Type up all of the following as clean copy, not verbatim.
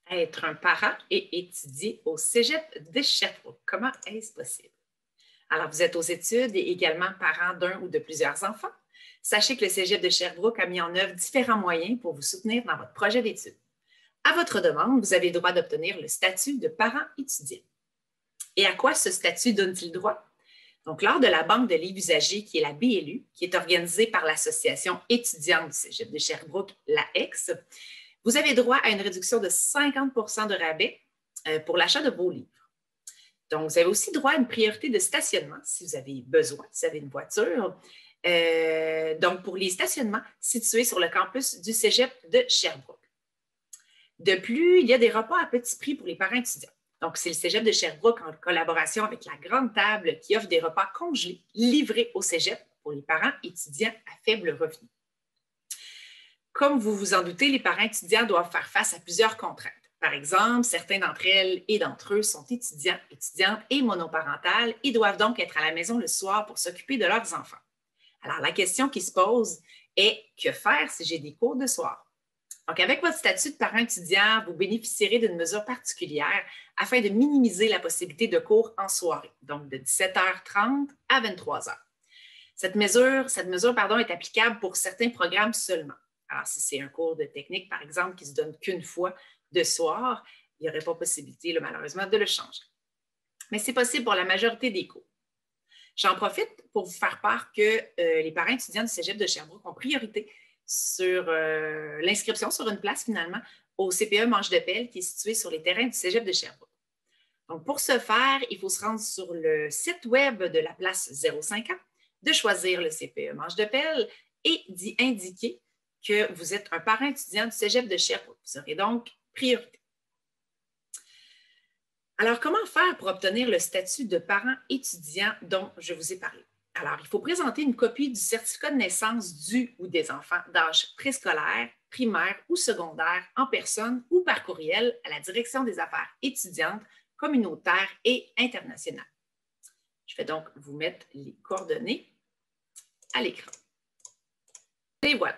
Être un parent et étudier au Cégep de Sherbrooke. Comment est-ce possible? Alors, vous êtes aux études et également parent d'un ou de plusieurs enfants. Sachez que le Cégep de Sherbrooke a mis en œuvre différents moyens pour vous soutenir dans votre projet d'études. À votre demande, vous avez le droit d'obtenir le statut de parent étudiant. Et à quoi ce statut donne-t-il droit? Donc, lors de la banque de livres usagés, qui est la BLU, qui est organisée par l'Association étudiante du Cégep de Sherbrooke, l'AEX, vous avez droit à une réduction de 50 de rabais pour l'achat de vos livres. Donc, vous avez aussi droit à une priorité de stationnement si vous avez besoin, si vous avez une voiture. Donc, pour les stationnements situés sur le campus du Cégep de Sherbrooke. De plus, il y a des repas à petit prix pour les parents étudiants. Donc, c'est le Cégep de Sherbrooke en collaboration avec la Grande Table qui offre des repas congelés livrés au Cégep pour les parents étudiants à faible revenu. Comme vous vous en doutez, les parents étudiants doivent faire face à plusieurs contraintes. Par exemple, certains d'entre elles et d'entre eux sont étudiants, étudiantes et monoparentales et doivent donc être à la maison le soir pour s'occuper de leurs enfants. Alors, la question qui se pose est que faire si j'ai des cours de soir? Donc, avec votre statut de parent étudiant, vous bénéficierez d'une mesure particulière afin de minimiser la possibilité de cours en soirée, donc de 17h30 à 23h. Cette mesure est applicable pour certains programmes seulement. Alors, si c'est un cours de technique, par exemple, qui ne se donne qu'une fois de soir, il n'y aurait pas possibilité, malheureusement, de le changer. Mais c'est possible pour la majorité des cours. J'en profite pour vous faire part que les parents étudiants du Cégep de Sherbrooke ont priorité sur l'inscription sur une place, finalement, au CPE Manche de Pelle, qui est situé sur les terrains du Cégep de Sherbrooke. Donc, pour ce faire, il faut se rendre sur le site web de la place 05 ans, de choisir le CPE Manche de Pelle et d'y indiquer que vous êtes un parent étudiant du Cégep de Sherbrooke. Vous serez donc priorité. Alors, comment faire pour obtenir le statut de parent étudiant dont je vous ai parlé? Alors, il faut présenter une copie du certificat de naissance du ou des enfants d'âge préscolaire, primaire ou secondaire en personne ou par courriel à la Direction des affaires étudiantes, communautaires et internationales. Je vais donc vous mettre les coordonnées à l'écran. Et voilà.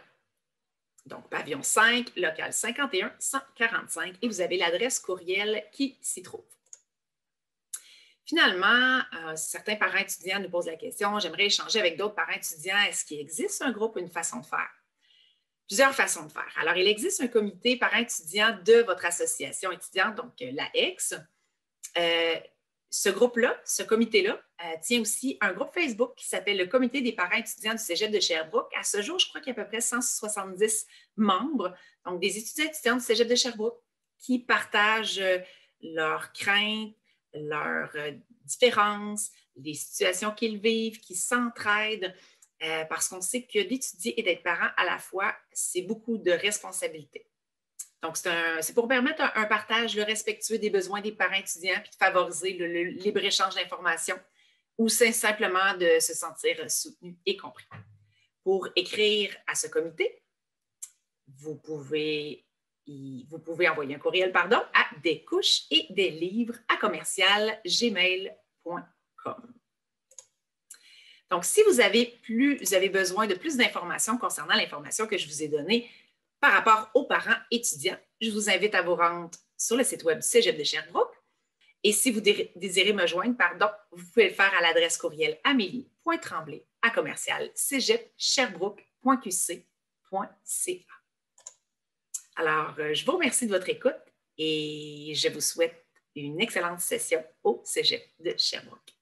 Donc, pavillon 5, local 51 145, et vous avez l'adresse courriel qui s'y trouve. Finalement, certains parents étudiants nous posent la question, j'aimerais échanger avec d'autres parents étudiants, est-ce qu'il existe un groupe ou une façon de faire? Plusieurs façons de faire. Alors, il existe un comité parents étudiants de votre association étudiante, donc l'AEX. Ce groupe-là, ce comité-là, tient aussi un groupe Facebook qui s'appelle le Comité des parents étudiants du Cégep de Sherbrooke. À ce jour, je crois qu'il y a à peu près 170 membres, donc des étudiants et étudiantes du Cégep de Sherbrooke qui partagent leurs craintes, leurs différences, les situations qu'ils vivent, qui s'entraident, parce qu'on sait que d'étudier et d'être parent à la fois, c'est beaucoup de responsabilités. Donc, c'est pour permettre un partage respectueux des besoins des parents étudiants puis de favoriser le libre-échange d'informations ou c'est simplement de se sentir soutenu et compris. Pour écrire à ce comité, vous pouvez envoyer un courriel à descouchesetdeslivres@gmail.com. Donc, si vous avez besoin de plus d'informations concernant l'information que je vous ai donnée par rapport aux parents étudiants, je vous invite à vous rendre sur le site web du Cégep de Sherbrooke. Et si vous désirez me joindre, vous pouvez le faire à l'adresse courriel amélie.tremblay@cégeپsherbrooke.qc.ca. Alors, je vous remercie de votre écoute et je vous souhaite une excellente session au Cégep de Sherbrooke.